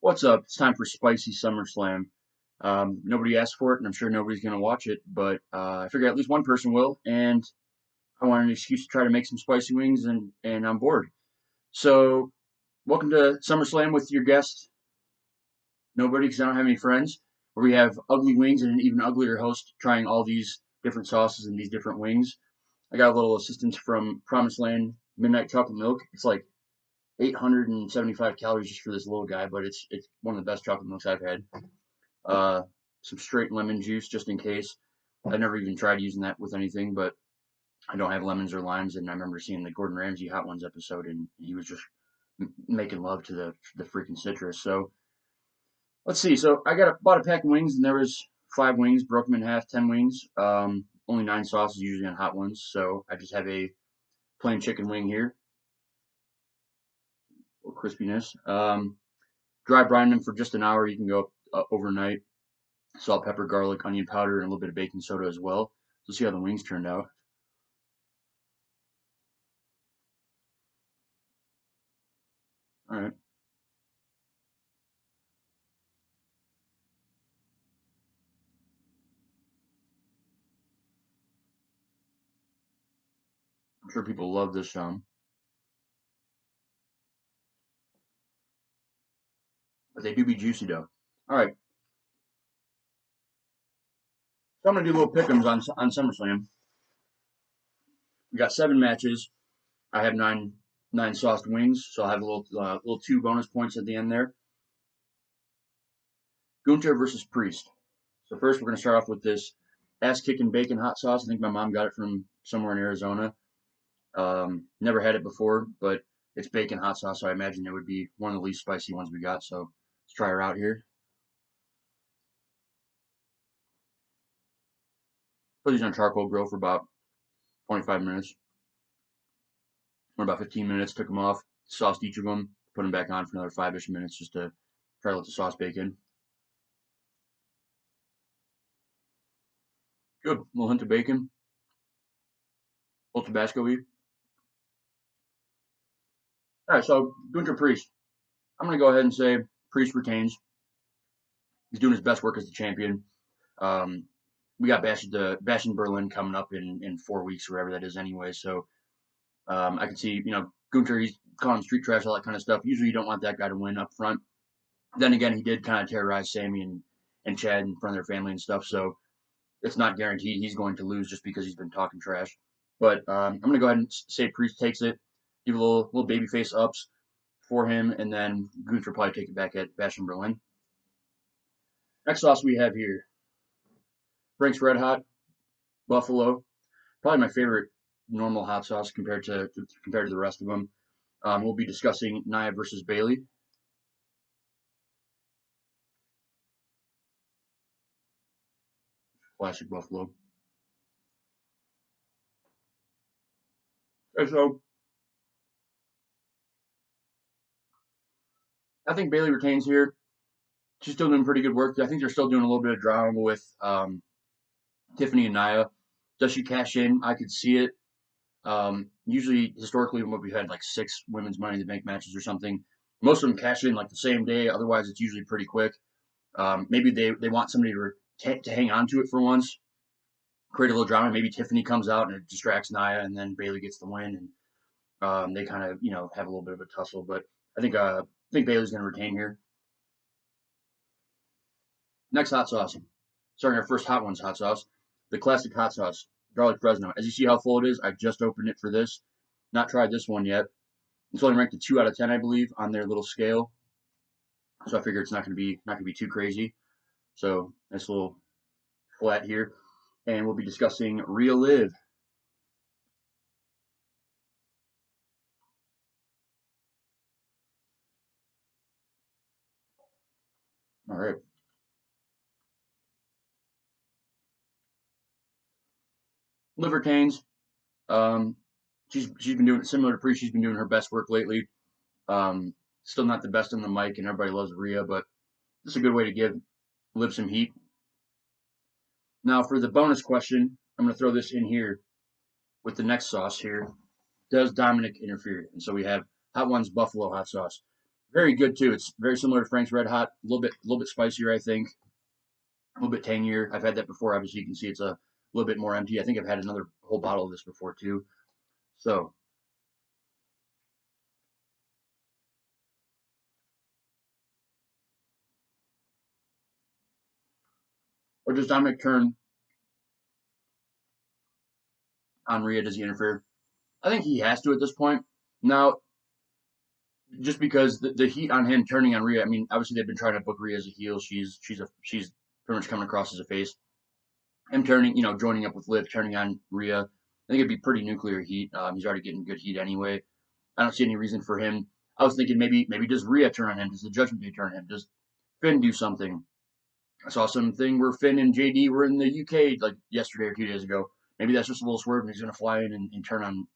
What's up? It's time for Spicy SummerSlam. Nobody asked for it, and I'm sure nobody's going to watch it, but I figure at least one person will, and I want an excuse to try to make some spicy wings, and I'm bored. So, welcome to SummerSlam with your guest, nobody, because I don't have any friends, where we have ugly wings and an even uglier host trying all these different sauces and these different wings. I got a little assistance from Promised Land Midnight Chocolate Milk. It's like 875 calories just for this little guy, but it's one of the best chocolate milks I've had. uh, some straight lemon juice just in case. I never even tried using that with anything, but I don't have lemons or limes. And I remember seeing the Gordon Ramsay Hot Ones episode, and he was just making love to the freaking citrus. So let's see. So I bought a pack of wings, and there was 5 wings, broke them in half, 10 wings. Only 9 sauces usually on hot ones, so I just have a plain chicken wing here, a little crispiness. Dry brine them for just an hour. You can go overnight. Salt, pepper, garlic, onion powder, and a little bit of baking soda as well. So see how the wings turned out. All right. I'm sure people love this. But they do be juicy though. All right. So I'm gonna do little pick'ems on SummerSlam. We got 7 matches. I have nine sauced wings, so I'll have a little 2 bonus points at the end there. Gunter versus Priest. So first we're gonna start off with this ass kicking bacon hot sauce. I think my mom got it from somewhere in Arizona. Never had it before, but it's bacon hot sauce, so I imagine it would be one of the least spicy ones we got. So let's try her out here. Put these on charcoal grill for about 25 minutes, or about 15 minutes. Took them off, sauced each of them, put them back on for another 5-ish minutes just to try to let the sauce bake in. Good. A little hint of bacon, a little Tabasco-y. All right, so Gunter Priest. I'm going to go ahead and say Priest retains. He's doing his best work as the champion. Um, we got Bash in Berlin coming up in 4 weeks, or whatever that is, anyway. So I can see, Gunter, he's calling street trash, all that kind of stuff. Usually, you don't want that guy to win up front. Then again, he did kind of terrorize Sammy and Chad in front of their family and stuff. So it's not guaranteed he's going to lose just because he's been talking trash. But I'm going to go ahead and say Priest takes it, give a little baby face ups for him, and then Gunther probably take it back at Bash in Berlin. Next sauce we have here, Frank's Red Hot Buffalo. Probably my favorite normal hot sauce compared to the rest of them. We'll be discussing Nia versus Bailey. Classic Buffalo. Okay, so I think Bailey retains here. She's still doing pretty good work. I think they're still doing a little bit of drama with Tiffany and Nia. Does she cash in? I could see it. Usually, historically, when we've had like 6 women's Money in the Bank matches or something, most of them cash in like the same day. Otherwise, it's usually pretty quick. Maybe they want somebody to hang on to it for once, create a little drama. Maybe Tiffany comes out and it distracts Nia, and then Bailey gets the win, and they kind of have a little bit of a tussle. But I think Bailey's going to retain here. Next hot sauce, starting our first hot ones hot sauce, the classic hot sauce, garlic Fresno. As you see how full it is, I just opened it for this. Not tried this one yet. It's only ranked a 2 out of 10, I believe, on their little scale. So I figure it's not gonna be too crazy. So nice little flat here, and we'll be discussing Real Live. All right, Liv retains. Um, she's been doing similar to Pre. She's been doing her best work lately. Still not the best on the mic, and everybody loves Rhea, but this is a good way to give Liv some heat. Now for the bonus question, I'm gonna throw this in here with the next sauce here. Does Dominic interfere? And so we have Hot Ones Buffalo hot sauce. Very good too. It's very similar to Frank's Red Hot. A little bit spicier, I think. A little bit tangier. I've had that before. Obviously, you can see it's a little bit more empty. I think I've had another whole bottle of this before too. So, or does Dominic turn on Rhea? Does he interfere? I think he has to at this point. Now, just because the heat on him turning on Rhea, I mean, obviously they've been trying to book Rhea as a heel. She's pretty much coming across as a face. Him turning, joining up with Liv, turning on Rhea, I think it'd be pretty nuclear heat. He's already getting good heat anyway. I don't see any reason for him. I was thinking maybe does Rhea turn on him? Does the Judgment Day turn on him? Does Finn do something? I saw something where Finn and JD were in the UK like yesterday or 2 days ago. Maybe that's just a little swerve and he's gonna fly in and turn on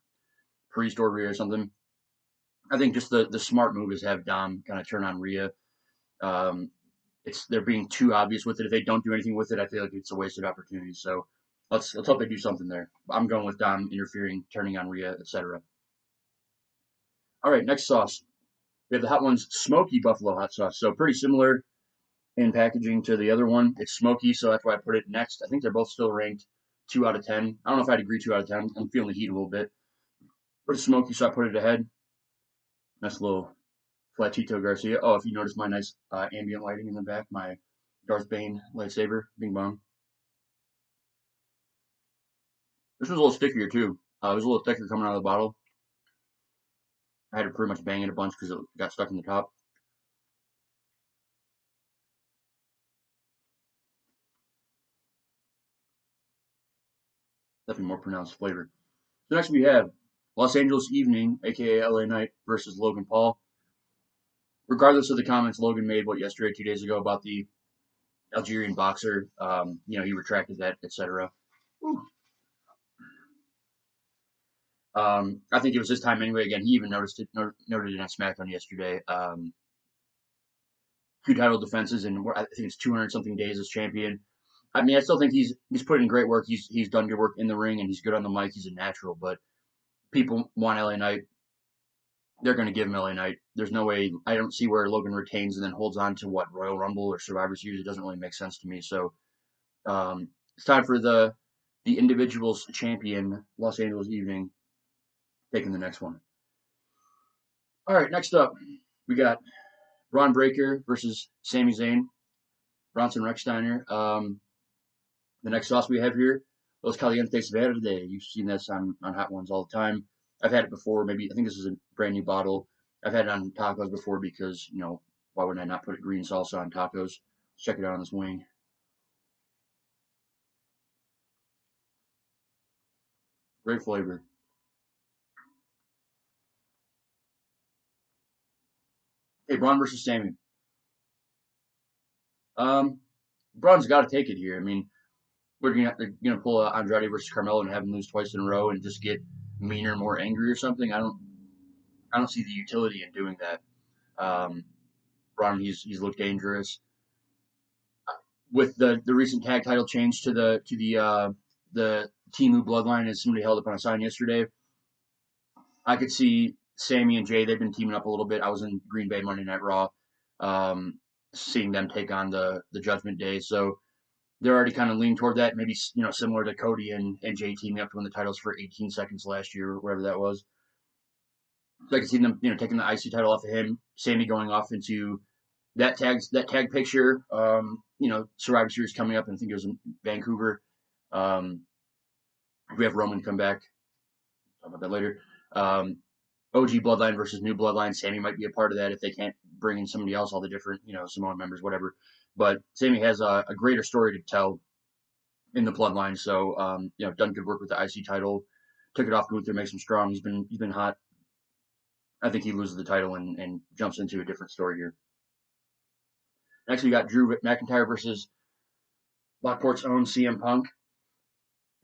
Priest or Rhea or something. I think just the smart move is have Dom kind of turn on Rhea. Um, they're being too obvious with it. If they don't do anything with it, I feel like it's a wasted opportunity. So let's hope they do something there. I'm going with Dom interfering, turning on Rhea, etc. All right, next sauce. We have the Hot Ones Smoky Buffalo Hot Sauce. So pretty similar in packaging to the other one. It's smoky, so that's why I put it next. I think they're both still ranked 2 out of 10. I don't know if I'd agree 2 out of 10. I'm feeling the heat a little bit. But it's smoky, so I put it ahead. Nice little Flatito Garcia. Oh, if you notice my nice ambient lighting in the back, my Darth Bane lightsaber, Bing Bong. This was a little stickier too. It was a little thicker coming out of the bottle. I had to pretty much bang it a bunch because it got stuck in the top. Definitely more pronounced flavor. So next we have Los Angeles Evening, aka LA Knight, versus Logan Paul. Regardless of the comments Logan made, yesterday, 2 days ago, about the Algerian boxer, he retracted that, etc. I think it was his time anyway. Again, he even noted it on SmackDown yesterday. 2 title defenses and I think it's 200 something days as champion. I mean, I still think he's put in great work. He's done good work in the ring and he's good on the mic. He's a natural, but people want LA Knight. They're going to give him LA Knight. There's no way. I don't see where Logan retains and then holds on to Royal Rumble or Survivor Series. It doesn't really make sense to me. So it's time for the individuals champion Los Angeles Evening taking the next one. All right, next up we got Braun Breaker versus Sami Zayn, Bronson Rechsteiner. The next sauce we have here, Los Calientes Verde. You've seen this on Hot Ones all the time. I've had it before. Maybe I think this is a brand new bottle. I've had it on tacos before because why wouldn't I not put green salsa on tacos? Let's check it out on this wing. Great flavor. Hey, Braun versus Sammy. Um, Braun's got to take it here. I mean, they're gonna pull Andrade versus Carmelo and have him lose twice in a row and just get meaner, more angry or something. I don't see the utility in doing that. Braun, he's looked dangerous with the recent tag title change to the Timu Bloodline, as somebody held up on a sign yesterday. I could see Sammy and Jay. They've been teaming up a little bit. I was in Green Bay Monday Night Raw, seeing them take on the Judgment Day. So they're already kind of leaning toward that. Maybe similar to Cody and Jay teaming up to win the titles for 18 seconds last year, or whatever that was. So I could see them taking the IC title off of him. Sammy going off into that tag picture. Survivor Series coming up, and I think it was in Vancouver. We have Roman come back. Talk about that later. OG Bloodline versus New Bloodline. Sammy might be a part of that if they can't bring in somebody else, all the different, Samoan members, whatever. But Sammy has a greater story to tell in the Bloodline. So, done good work with the IC title. Took it off Gunther, makes him strong. He's been hot. I think he loses the title and jumps into a different story here. Next, we got Drew McIntyre versus Lockport's own CM Punk.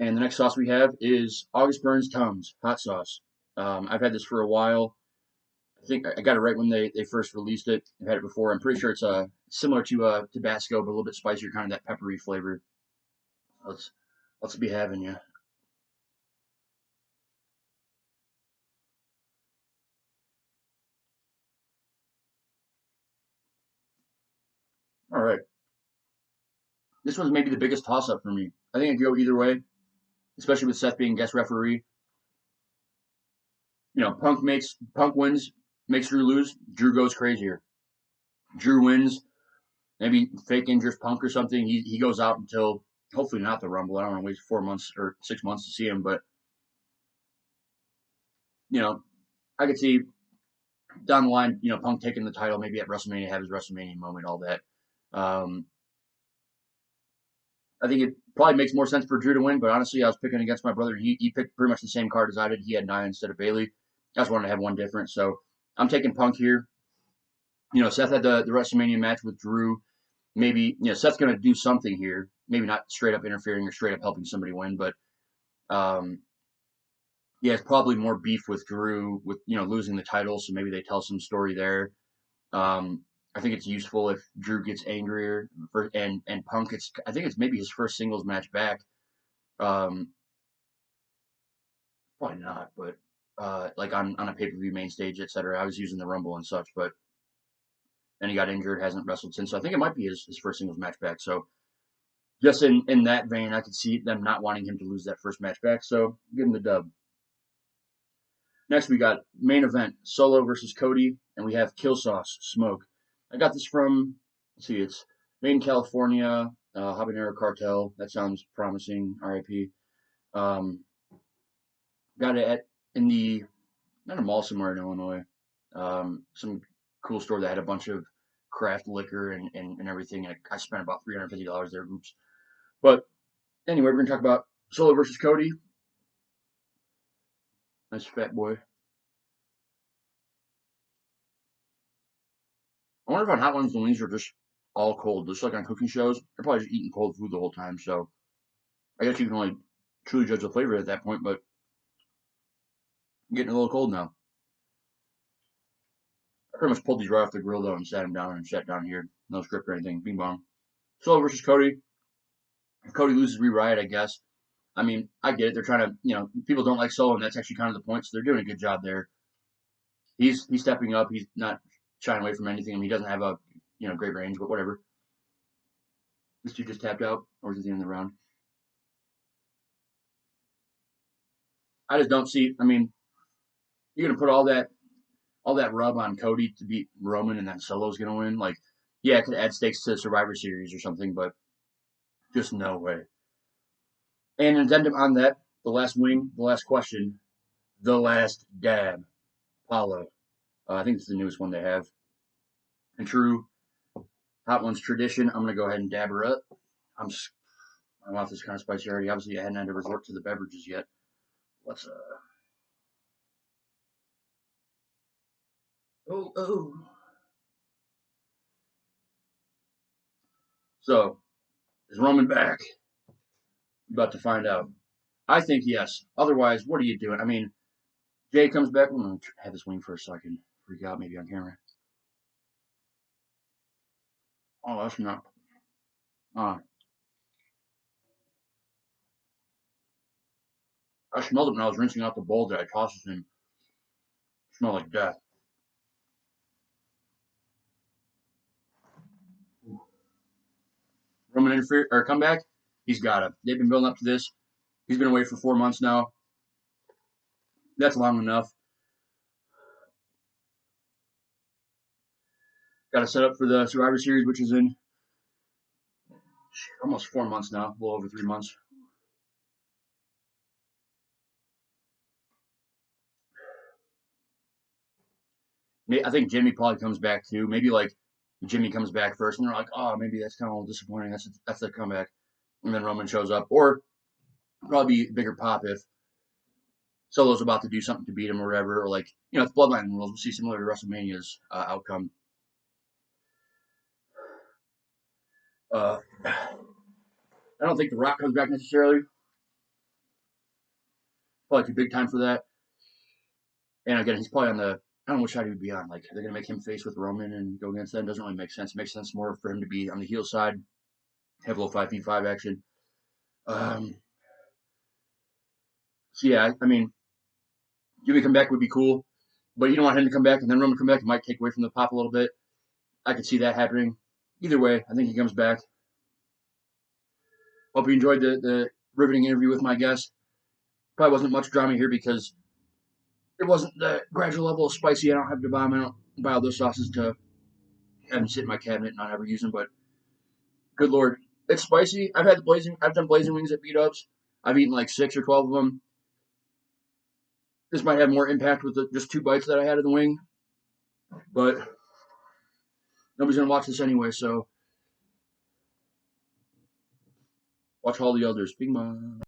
And the next sauce we have is August Burns Tums hot sauce. I've had this for a while. I think I got it right when they first released it. I've had it before. I'm pretty sure it's similar to Tabasco, but a little bit spicier, kind of that peppery flavor. Let's be having you. All right. This was maybe the biggest toss up for me. I think it could go either way, especially with Seth being guest referee. Punk wins, makes Drew lose. Drew goes crazier. Drew wins, maybe fake injures Punk or something. He goes out until hopefully not the Rumble. I don't want to wait 4 months or 6 months to see him, but you know, I could see down the line, Punk taking the title, maybe at WrestleMania, have his WrestleMania moment, all that. Um, I think it probably makes more sense for Drew to win, but honestly, I was picking against my brother. He picked pretty much the same card as I did. He had Nia instead of Bayley. I just wanted to have one different, so I'm taking Punk here. Seth had the WrestleMania match with Drew. Maybe Seth's going to do something here. Maybe not straight up interfering or straight up helping somebody win, but um, he has probably more beef with Drew with losing the title. So maybe they tell some story there. I think it's useful if Drew gets angrier and Punk. I think it's maybe his first singles match back. Um, Probably not, but like on a pay per view main stage, etc. I was using the Rumble and such, but then he got injured, hasn't wrestled since. So I think it might be his first singles match back. So just in that vein, I could see them not wanting him to lose that first match back. So give him the dub. Next, we got main event Solo versus Cody, and we have Kill Sauce Smoke. I got this from, let's see, it's made in California, Habanero Cartel. That sounds promising. RIP. Um, got it in the not a mall somewhere in Illinois. Some cool store that had a bunch of craft liquor and everything. And I spent about $350 there. Oops. But anyway, we're gonna talk about Solo versus Cody. Nice fat boy. I wonder if on Hot Ones the wings are just all cold, just like on cooking shows. They're probably just eating cold food the whole time. So I guess you can only truly judge the flavor at that point. But I'm getting a little cold now. I pretty much pulled these right off the grill though and sat them down and sat down here. No script or anything. Bing bong. Solo versus Cody. If Cody loses, we riot, I guess. I mean, I get it. They're trying to, people don't like Solo, and that's actually kind of the point. So they're doing a good job there. He's stepping up. He's not shying away from anything. I mean, he doesn't have a great range, but whatever. This dude just tapped out, or is it the end of the round? I just don't see. I mean, you're gonna put all that rub on Cody to beat Roman, and then Solo's gonna win. Like, yeah, it could add stakes to Survivor Series or something, but just no way. And an addendum on that, the last wing, the last question, the last dab, Paulo. I think it's the newest one they have. And true Hot Ones tradition, I'm gonna go ahead and dab her up. My mouth is kind of spicy already. Obviously, I hadn't had to resort to the beverages yet. Let's oh. So is Roman back? About to find out. I think yes. Otherwise, what are you doing? I mean, Jay comes back. I'm gonna have this wing for a second. Freak out maybe on camera. Oh, that's not. Uh, I smelled it when I was rinsing out the bowl that I tossed it in. It smelled like death. Roman interfere or comeback? He's got it. They've been building up to this. He's been away for 4 months now. That's long enough. Got to set up for the Survivor Series, which is in almost 4 months now, a little over 3 months. I think Jimmy probably comes back too. Maybe like Jimmy comes back first, and they're like, "Oh, maybe that's kind of disappointing. That's the comeback." And then Roman shows up, or probably be a bigger pop if Solo's about to do something to beat him or whatever, or like it's Bloodline rules. We'll see similar to WrestleMania's outcome. I don't think The Rock comes back necessarily. Probably too big time for that. And again, he's probably on the. I don't know which side he would be on. Like, are they going to make him face with Roman and go against them? Doesn't really make sense. It makes sense more for him to be on the heel side, have a little 5v5 action. So yeah, I mean, Jimmy come back would be cool, but you don't want him to come back and then Roman come back. It might take away from the pop a little bit. I could see that happening. Either way, I think he comes back. Hope you enjoyed the riveting interview with my guest. Probably wasn't much drama here because it wasn't the gradual level of spicy. I don't have to buy them. I don't buy all those sauces to have them sit in my cabinet and not ever use them. But good lord, it's spicy. I've done blazing wings at beat ups. I've eaten like 6 or 12 of them. This might have more impact with just 2 bites that I had of the wing, but nobody's gonna watch this anyway. So watch all the others. Bing bong.